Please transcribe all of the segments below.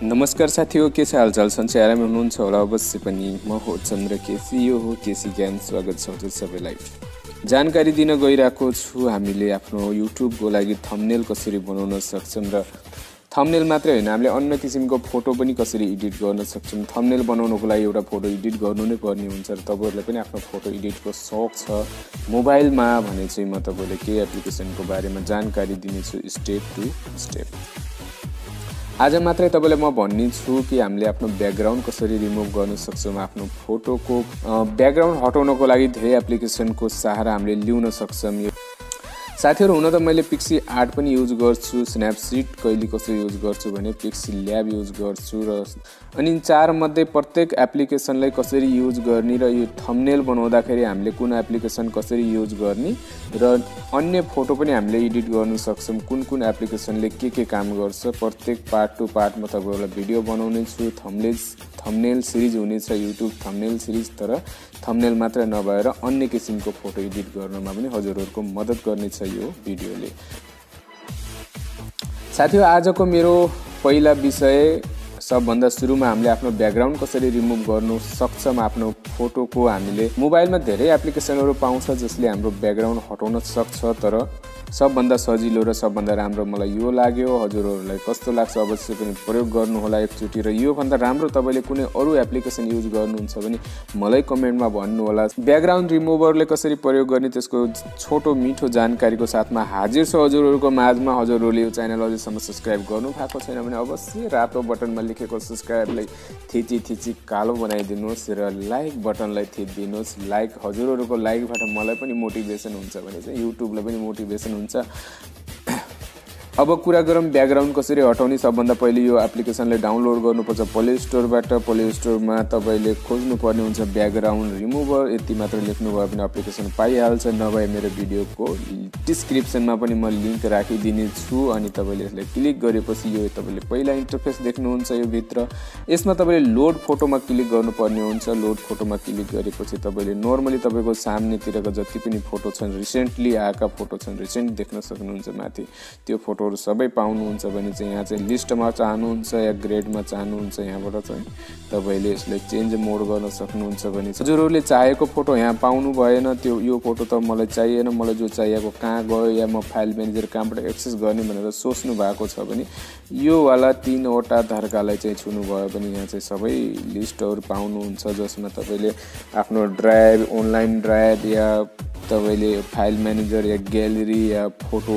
नमस्कार साथीहरु, के छ हालचाल? सन्चै आरामै हुनुहुन्छ होला अवश्य पनि। म हो चन्द्र केसी, यो हो केसी ज्ञान। स्वागत छ हजुर सबैलाई। जानकारी दिन गइरहेको छु हामीले आफ्नो युट्युबको लागि थम्बनेल कसरी बनाउन सक्छौं र थम्बनेल मात्रै हैन, हामीले अन्य किसिमको फोटो पनि कसरी एडिट गर्न सक्छौं। थम्बनेल बनाउनको लागि एउटा फोटो एडिट गर्नु नै पर्ने हुन्छ र तपाईहरुलाई पनि आफ्नो फोटो एडिटको शौक छ मोबाइलमा भने चाहिँ म तपाईलाई के एप्लिकेसनको बारेमा जानकारी दिनेछु स्टेप टु स्टेप। आज मात्रै तपाईलाई म भन्ने छु कि हामीले आफ्नो ब्याकग्राउन्ड कसरी रिमुभ गर्न सक्छौं। आफ्नो फोटोको ब्याकग्राउन्ड हटाउनको लागि धेरै एप्लिकेसनको सहारा हामीले लिउन सक्छौं। साथीहरु, हुन त मैले पिक्सी आर्ट पनि युज गर्छु, स्न्यापसिट कहिले कसरी युज गर्छु भने पिक्सी ल्याब युज गर्छु र अनि चार मध्ये प्रत्येक एप्लिकेसनलाई कसरी युज गर्ने र यो थम्बनेल बनाउँदाखेरि हामीले कुन एप्लिकेसन कसरी युज गर्ने र अन्य फोटो पनि हामीले एडिट गर्न सक्छौं। कुन एप्लिकेसनले के काम गर्छ प्रत्येक पार्ट टु पार्ट म तपाईहरुलाई भिडियो बनाउने छु। थम्बनेल सिरिज हुनेछ, युट्युब थम्बनेल सिरिज, तर थम्बनेल मात्र नभएर अन्य किसिमको फोटो एडिट गर्नमा पनि हजुरहरुको मद्दत गर्नेछ यो भिडियोले। साथीहरु, आजको मेरो पहिला विषय सबभन्दा सुरुमा हामीले आफ्नो ब्याकग्राउन्ड कसरी रिमुभ गर्न सक्छौं। आफ्नो फोटोको हामीले मोबाइलमा धेरै एप्लिकेसनहरु पाउँछ जसले हाम्रो ब्याकग्राउन्ड हटाउन सक्छ, तर सबभन्दा सजिलो र सबभन्दा राम्रो मलाई यो लाग्यो। हजुरहरुलाई कस्तो लाग्छ अवश्य पनि प्रयोग गर्नु होला एकचोटी, र यो भन्दा राम्रो तपाईले कुनै अरु एप्लिकेसन युज गर्नुहुन्छ भने मलाई कमेन्टमा भन्नु होला। ब्याकग्राउन्ड रिमुभरले कसरी प्रयोग गर्ने त्यसको छोटो मिठो जानकारीको साथमा हाजिर छ हजुरहरुको माझमा। हजुरहरुले यो च्यानल अझैसम्म सब्स्क्राइब गर्नु भएको छैन भने अवश्य रातो बटनमा लेखेको सब्स्क्राइबलाई थिची कालो बनाइदिनुहोस् र लाइक बटनलाई थिचिदिनुहोस्। लाइक हजुरहरुको लाइकबाट मलाई पनि मोटिभेसन हुन्छ भने चाहिँ युट्युबलाई पनि मोटिभेसन हुन्छ। अब कुरा गरौँ ब्याकग्राउन्ड कसरी हटाउने। सबभन्दा पहिले यो एप्लिकेसनलाई डाउनलोड गर्नुपर्छ प्ले स्टोरबाट। प्ले स्टोरमा तपाईले खोज्नु पर्ने हुन्छ ब्याकग्राउन्ड रिमुभर। यति मात्र लेख्नु भयो भने एप्लिकेसन पाइहाल्छ, नभए मेरो भिडियोको डिस्क्रिप्सनमा पनि म लिंक राखिदिने छु। अनि तपाईले यसलाई क्लिक गरेपछि यो तपाईले पहिला इन्टरफेस देख्नुहुन्छ यो भित्र। यसमा तपाईले लोड फोटोमा क्लिक गर्नुपर्ने हुन्छ। लोड फोटोमा क्लिक गरेपछि तपाईले नर्मली तपाईको सामनेतिरका जति पनि फोटो छन्, रिसेन्टली आएका फोटो छन्, रिसेन्ट देख्न सक्नुहुन्छ माथि। त्यो फोटो सबै पाउनुहुन्छ भने चाहिँ यहाँ चाहिँ लिस्टमा चाहनुहुन्छ या ग्रेडमा चाहनुहुन्छ, यहाँबाट चाहिँ तपाईले यसलाई चेन्ज मोड गर्न सक्नुहुन्छ भने हजुरहरुले चाहेको फोटो यहाँ पाउनु भएन। त्यो यो फोटो त मलाई चाहिएन, मलाई जो चाहिएको कहाँ गयो या म फाइल म्यानेजर कहाँबाट एक्सेस गर्ने भनेर सोच्नु भएको छ भने यो वाला 3 वटा धर्कालाई चाहिँ छुनु भयो भने यहाँ चाहिँ सबै लिस्टहरु पाउनुहुन्छ, जसमा तपाईले आफ्नो ड्राइभ, अनलाइन ड्राइभ या तपाईले फाइल म्यानेजर या ग्यालेरी या फोटो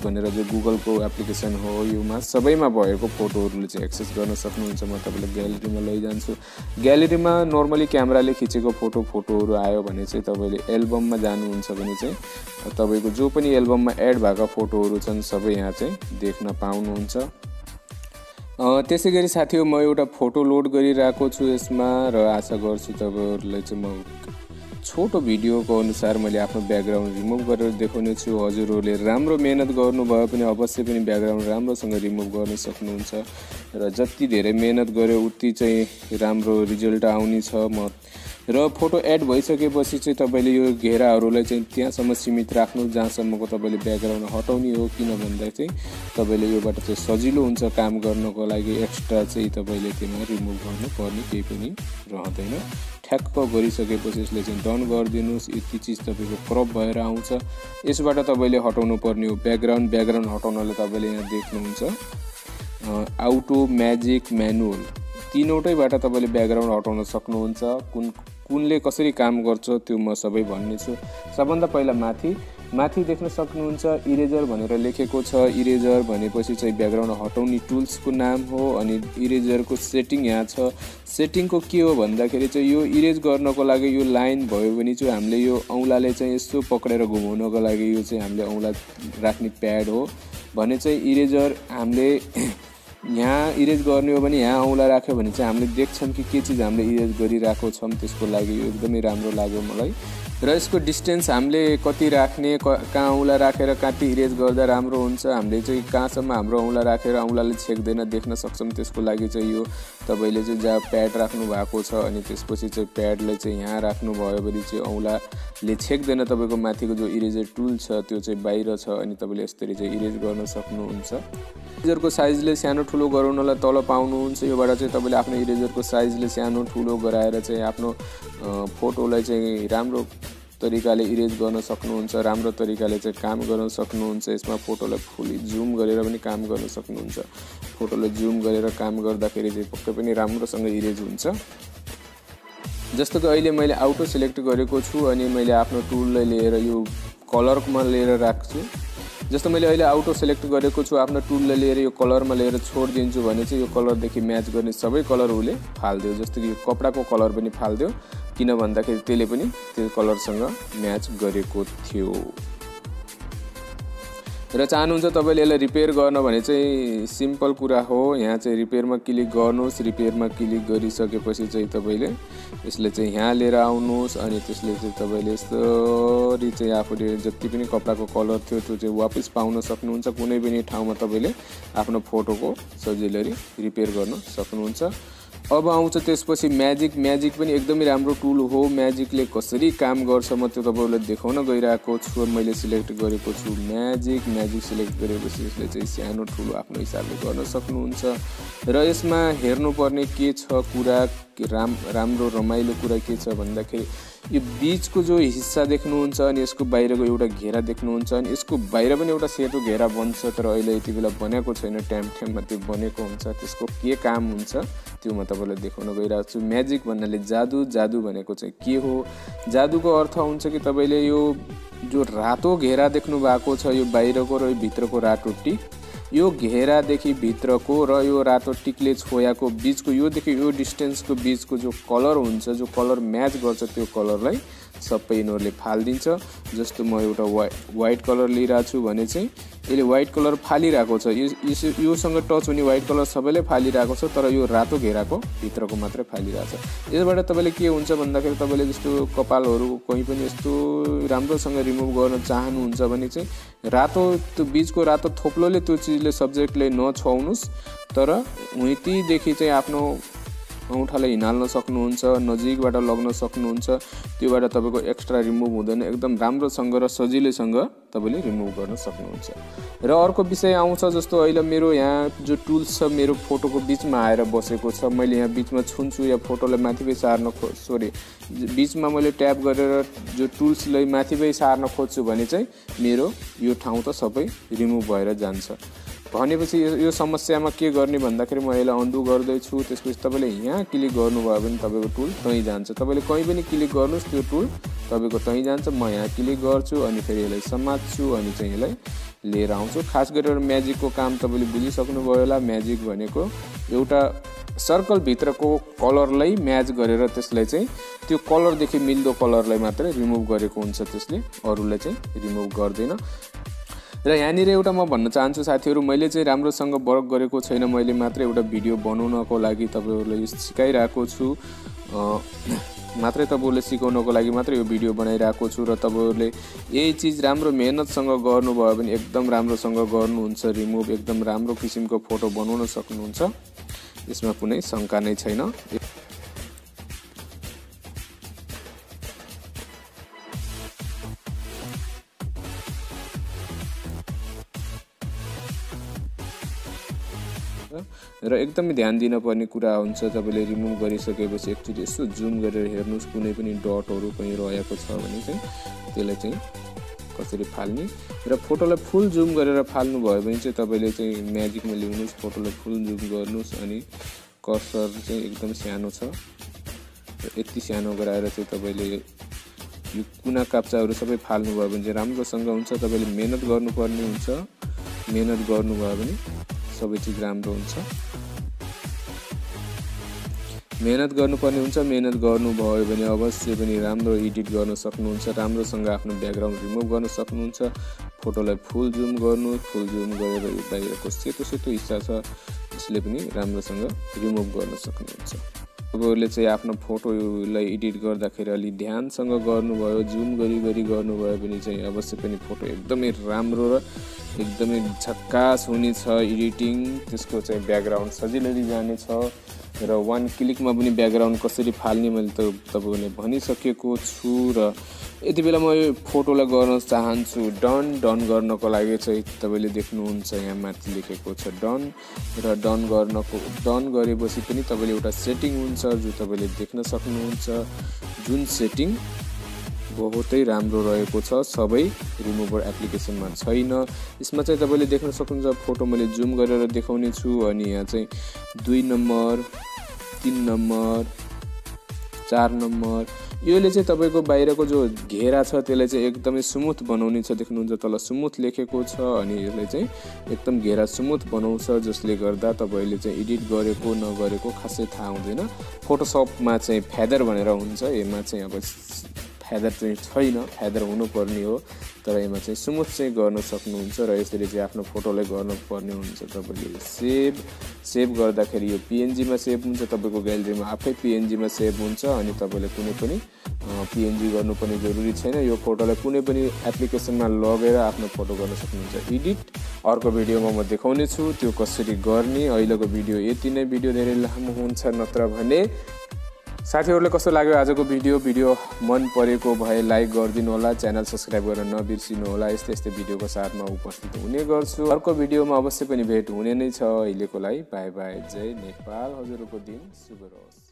भनेर जो गुगलको एप्लिकेसन हो योमा सबैमा भएको फोटोहरुले चाहिँ एक्सेस गर्न सक्नुहुन्छ। म तपाईलाई ग्यालेरीमा लैजान्छु। ग्यालेरीमा नर्मली क्यामेराले खिचेको फोटोहरु आयो भने चाहिँ तपाईले एल्बममा जानुहुन्छ भने चाहिँ तपाईको जो पनि एल्बममा एड भएका फोटोहरु छन् सबै यहाँ चाहिँ देख्न पाउनुहुन्छ। त्यसैगरी साथीहरु, म एउटा फोटो लोड गरिरहेको छु यसमा र आशा गर्छु तपाईहरुलाई चाहिँ म छोटो भिडियोको अनुसार मैले आफ्नो ब्याकग्राउन्ड रिमुभ गरेर देखाउने छु। हजुरहरुले राम्रो मेहनत गर्नुभयो भने अवश्य पनि ब्याकग्राउन्ड राम्रोसँग रिमुभ गर्न सक्नुहुन्छ र जति धेरै मेहनत गर्यो उति चाहिँ राम्रो रिजल्ट आउने छ। र फोटो एड भइसकेपछि चाहिँ तपाईले यो घेराहरुलाई चाहिँ त्यहाँसम्म सीमित राख्नु जहाँसम्मको तपाईले ब्याकग्राउन्ड हटाउने हो, किन भन्दा चाहिँ तपाईले योबाट चाहिँ सजिलो हुन्छ काम गर्नको लागि। एक्स्ट्रा चाहिँ तपाईले त्यसमा रिमुभ गर्नु पर्ने केही पनि रहँदैन। ठ्याक्क गरिसकेपछि यसले चाहिँ डन गरिदिनुस्। यति चीज तपाईको क्रप भएर आउँछ। यसबाट तपाईले हटाउनु पर्ने हो ब्याकग्राउन्ड हटाउनले तपाईले यहाँ देख्नुहुन्छ अटो, म्याजिक, म्यानुअल, तीनवटैबाट तपाईले ब्याकग्राउन्ड हटाउन सक्नुहुन्छ। कुनले कसरी काम गर्छ त्यो म सबै भन्ने छु। सबभन्दा पहिला माथि देख्न सक्नुहुन्छ इरेजर भनेर लेखेको छ। इरेजर भनेपछि चाहिँ ब्याकग्राउन्ड हटाउने टुल्सको नाम हो। अनि इरेजरको सेटिङ यहाँ छ। सेटिङको के हो भन्दाखेरि चाहिँ यो इरेज गर्नको लागि यो लाइन भयो भने चाहिँ हामीले यो औंलाले चाहिँ यसो पक्रेर घुमाउनको लागि यो चाहिँ हामीले औंला राख्ने प्याड हो भने चाहिँ इरेजर हामीले यहाँ इरेज गर्ने हो भने यहाँ औंला राख्यो भने चाहिँ हामीले देख्छौं कि के चीज हामीले इरेज गरिरहेको छौं। त्यसको लागि यो एकदमै राम्रो लाग्यो मलाई। र यसको डिस्टेन्स हामीले कति राख्ने, कहाँ औँला राखेर कति इरेज गर्दा राम्रो हुन्छ, हामीले चाहिँ कहाँसम्म हाम्रो औँला राखेर औँलाले छेक्दैन देख्न सक्छौँ, त्यसको लागि चाहिँ यो तपाईँले चाहिँ जहाँ प्याड राख्नु भएको छ अनि त्यसपछि चाहिँ प्याडलाई चाहिँ यहाँ राख्नुभयो भने चाहिँ औँलाले छेक्दैन। तपाईँको माथिको जो इरेजर टुल छ त्यो चाहिँ बाहिर छ अनि तपाईँले यसरी चाहिँ इरेज गर्न सक्नुहुन्छ। इरेजरको साइजले सानो ठुलो गराउनलाई तल पाउनुहुन्छ। योबाट चाहिँ तपाईँले आफ्नो इरेजरको साइजले सानो ठुलो गराएर चाहिँ आफ्नो फोटोलाई चाहिँ राम्रो तरिकाले इरेज गर्न सक्नुहुन्छ, राम्रो तरिकाले चाहिँ काम गर्न सक्नुहुन्छ। यसमा फोटोलाई फुल्ली जुम गरेर पनि काम गर्न सक्नुहुन्छ। फोटोलाई जुम गरेर काम गर्दाखेरि चाहिँ पक्कै पनि राम्रोसँग इरेज हुन्छ। जस्तो कि अहिले मैले आउटो सिलेक्ट गरेको छु अनि मैले आफ्नो टुललाई लिएर यो कलरमा लिएर राख्छु। जस्तो मैले अहिले आउटो सिलेक्ट गरेको छु, आफ्नो टुललाई लिएर यो कलरमा लिएर छोडिदिन्छु भने चाहिँ यो कलरदेखि म्याच गर्ने सबै कलर उसले फाल्दियो। जस्तो कि यो कपडाको कलर पनि फाल्दियो, किन भन्दाखेरि त्यसले पनि त्यो कलरसँग म्याच गरेको थियो। र चाहनुहुन्छ तपाईँले यसलाई रिपेयर गर्न भने चाहिँ सिम्पल कुरा हो। यहाँ चाहिँ रिपेयरमा क्लिक गर्नुहोस्। रिपेयरमा क्लिक गरिसकेपछि चाहिँ तपाईँले यसले चाहिँ यहाँ लिएर आउनुहोस् अनि त्यसले चाहिँ तपाईँले यसरी चाहिँ आफूले जति पनि कपडाको कलर थियो त्यो चाहिँ वापस पाउन सक्नुहुन्छ। कुनै पनि ठाउँमा तपाईँले आफ्नो फोटोको सजिलै रिपेयर गर्न सक्नुहुन्छ। अब आउँछ त्यसपछि म्याजिक। म्याजिक पनि एकदमै राम्रो टुल हो। म्याजिकले कसरी काम गर्छ म त्यो तपाईँलाई देखाउन गइरहेको छु। मैले सिलेक्ट गरेको छु म्याजिक। म्याजिक सिलेक्ट गरेपछि यसले चाहिँ सानो ठुलो आफ्नो हिसाबले गर्न सक्नुहुन्छ। र यसमा हेर्नुपर्ने के छ कुरा, राम्रो रमाइलो कुरा के छ भन्दाखेरि यो बीचको जो हिस्सा देख्नुहुन्छ अनि यसको बाहिरको एउटा घेरा देख्नुहुन्छ अनि यसको बाहिर पनि एउटा सेतो घेरा बन्छ, तर अहिले यति बेला बनेको छैन, टाइममा त्यो बनेको हुन्छ। त्यसको के काम हुन्छ त्यो म तपाईँलाई देखाउन गइरहेको छु। म्याजिक भन्नाले जादु। जादु भनेको चाहिँ के हो? जादुको अर्थ हुन्छ कि तपाईँले यो जो रातो घेरा देख्नु भएको छ यो बाहिरको र यो भित्रको रातो टिक, यो घेरादेखि भित्रको र यो रातो टिकले छोयाको बीचको योदेखि यो डिस्टेन्सको बीचको जो कलर हुन्छ, जो कलर म्याच गर्छ त्यो कलरलाई सबै यिनीहरूले फालिदिन्छ। जस्तो म एउटा वाइट कलर लिइरहेको छु भने चाहिँ यसले वाइट कलर फालिरहेको छ। योसँग टच हुने वाइट कलर सबैले फालिरहेको छ, तर यो रातो घेराको भित्रको मात्रै फालिरहेको छ। यसबाट तपाईँले के हुन्छ भन्दाखेरि तपाईँले जस्तो कपालहरू कहीँ पनि यस्तो राम्रोसँग रिमुभ गर्न चाहनुहुन्छ भने चाहिँ रातो त्यो बीचको रातो थोप्लोले त्यो चिजले सब्जेक्टले नछुवाउनुहोस्, तर हुइतीदेखि चाहिँ आफ्नो औँठालाई हिँडाल्न सक्नुहुन्छ, नजिकबाट लग्न सक्नुहुन्छ। त्योबाट तपाईँको एक्स्ट्रा रिमुभ हुँदैन। एकदम राम्रोसँग र सजिलैसँग तपाईँले रिमुभ गर्न सक्नुहुन्छ। र अर्को विषय आउँछ, जस्तो अहिले मेरो यहाँ जो टुल्स छ मेरो फोटोको बिचमा आएर बसेको छ। मैले यहाँ बिचमा छुन्छु या फोटोलाई माथिबै सार्न बिचमा मैले ट्याप गरेर जो टुल्सलाई माथिबै सार्न खोज्छु भने चाहिँ मेरो यो ठाउँ त सबै रिमुभ भएर जान्छ। भनेपछि यो समस्यामा के गर्ने भन्दाखेरि म यसलाई अन्डु गर्दैछु। त्यसपछि तपाईँले यहाँ क्लिक गर्नुभयो भने तपाईँको टुल त्यहीँ जान्छ। तपाईँले कहीँ पनि क्लिक गर्नुहोस् त्यो टुल तपाईँको त्यहीँ जान्छ। म यहाँ क्लिक गर्छु अनि फेरि यसलाई समात्छु अनि चाहिँ यसलाई लिएर आउँछु। खास गरेर म्याजिकको काम तपाईँले बुझिसक्नुभयो होला। म्याजिक भनेको एउटा सर्कलभित्रको कलरलाई म्याच गरेर त्यसलाई चाहिँ त्यो कलरदेखि मिल्दो कलरलाई मात्रै रिमुभ गरेको हुन्छ, त्यसले अरूलाई चाहिँ रिमुभ गर्दैन। र यहाँनिर एउटा म भन्न चाहन्छु साथीहरू, मैले चाहिँ राम्रोसँग वर्क गरेको छैन। मैले मात्र एउटा भिडियो बनाउनको लागि तपाईँहरूलाई यो सिकाइरहेको छु, मात्रै तपाईँहरूले सिकाउनको लागि मात्रै यो भिडियो बनाइरहेको छु। र तपाईँहरूले यही चिज राम्रो मेहनतसँग गर्नुभयो भने एकदम राम्रोसँग गर्नुहुन्छ रिमुभ, एकदम राम्रो किसिमको फोटो बनाउन सक्नुहुन्छ। यसमा कुनै शङ्का नै छैन। र एकदमै ध्यान दिनुपर्ने कुरा हुन्छ, तपाईँले रिमुभ गरिसकेपछि एकचोटि यसो जुम गरेर हेर्नुहोस् कुनै पनि डटहरू कहीँ रहेको छ भने चाहिँ त्यसलाई चाहिँ कसरी फाल्ने। र फोटोलाई फुल जुम गरेर फाल्नु भयो भने चाहिँ तपाईँले चाहिँ म्याजिकमा ल्याउनुहोस्, फोटोलाई फुल जुम गर्नुहोस् अनि कर्सर चाहिँ एकदम सानो छ र यति सानो गराएर चाहिँ तपाईँले यो कुना काप्चाहरू सबै फाल्नुभयो भने चाहिँ राम्रोसँग हुन्छ। तपाईँले मेहनत गर्नुपर्ने हुन्छ। मेहनत गर्नुभयो भने सबै चिज राम्रो हुन्छ। मेहनत गर्नुपर्ने हुन्छ। मेहनत गर्नुभयो भने अवश्य पनि राम्रो एडिट गर्न सक्नुहुन्छ, राम्रोसँग आफ्नो ब्याकग्राउन्ड रिमुभ गर्न सक्नुहुन्छ। फोटोलाई फुल जुम गर्नु, फुल जुम गरेर यो बाहिरको सेतो सेतो हिस्सा छ यसले पनि राम्रोसँग रिमुभ गर्न सक्नुहुन्छ। तपाईहरुले चाहिँ आफ्नो फोटोलाई एडिट गर्दाखेरि अलि ध्यानसँग गर्नुभयो, जुम गरी गर्नुभयो भने चाहिँ अवश्य पनि फोटो एकदमै राम्रो र एकदमै झक्कास हुनेछ। एडिटिङ त्यसको चाहिँ ब्याकग्राउन्ड सजिलै जानेछ र वान क्लिकमा पनि ब्याकग्राउन्ड कसरी फाल्ने मैले त तपाईहरुले भनिसकेको छु। र यति बेला म यो फोटोलाई गर्न चाहन्छु डन गर्नको लागि चाहिँ तपाईले देख्नुहुन्छ यहाँ माथि लेखेको छ डन र डन गरेपछि पनि तपाईले एउटा सेटिङ हुन्छ जो तपाईले देख्न सक्नुहुन्छ, जुन सेटिङ बहुतै राम्रो रहेको छ, सबै रिमुभर एप्लिकेसनमा छैन। यसमा चाहिँ तपाईले देख्न सक्नुहुन्छ फोटो मैले जुम गरेर देखाउने छु अनि यहाँ चाहिँ 2 नम्बर 3 नम्बर 4 नम्बर योले चाहिँ तपाईको बाहिरको जो घेरा छ त्यसलाई चाहिँ एकदमै स्मुथ बनाउने छ। देख्नुहुन्छ तल स्मुथ लेखेको छ अनि यसले चाहिँ एकदम घेरा स्मुथ बनाउँछ, जसले गर्दा तपाईले चाहिँ एडिट गरेको नगरेको खासै थाहा हुँदैन। फोटोशपमा चाहिँ फेदर भनेर हुन्छ, यसमा चाहिँ अब फेदर चाहिँ छैन, फेदर हुनुपर्ने हो, तर यसमा चाहिँ स्मुथ चाहिँ गर्न सक्नुहुन्छ र यसरी चाहिँ आफ्नो फोटोलाई गर्नुपर्ने हुन्छ। तपाईले सेभ गर्दाखेरि यो पीएनजी मा सेभ हुन्छ, तपाईको ग्यालेरीमा आफै पीएनजी मा सेभ हुन्छ अनि तपाईले कुनै पनि पीएनजी गर्नुपर्ने जरुरी छैन। यो फोटोलाई कुनै पनि एप्लिकेसनमा लगेर आफ्नो फोटो गर्न सक्नुहुन्छ एडिट। अर्को भिडियोमा म देखाउने छु त्यो कसरी गर्ने। अहिलेको भिडियो यति नै। भिडियो धेरै लामो हुन्छ नत्र भने। साथीहरुलाई कस्तो लाग्यो आजको भिडियो मन परेको भए लाइक गरिदिनु होला, च्यानल सब्स्क्राइब गर्न नबिर्सिनु होला। यस्तै भिडियोको साथमा उपस्थित हुने गर्छु। अर्को भिडियोमा अवश्य पनि भेट हुने नै छ। अहिलेको लागि बाइ बाइ, जय नेपाल। हजुरको दिन शुभ रहोस्।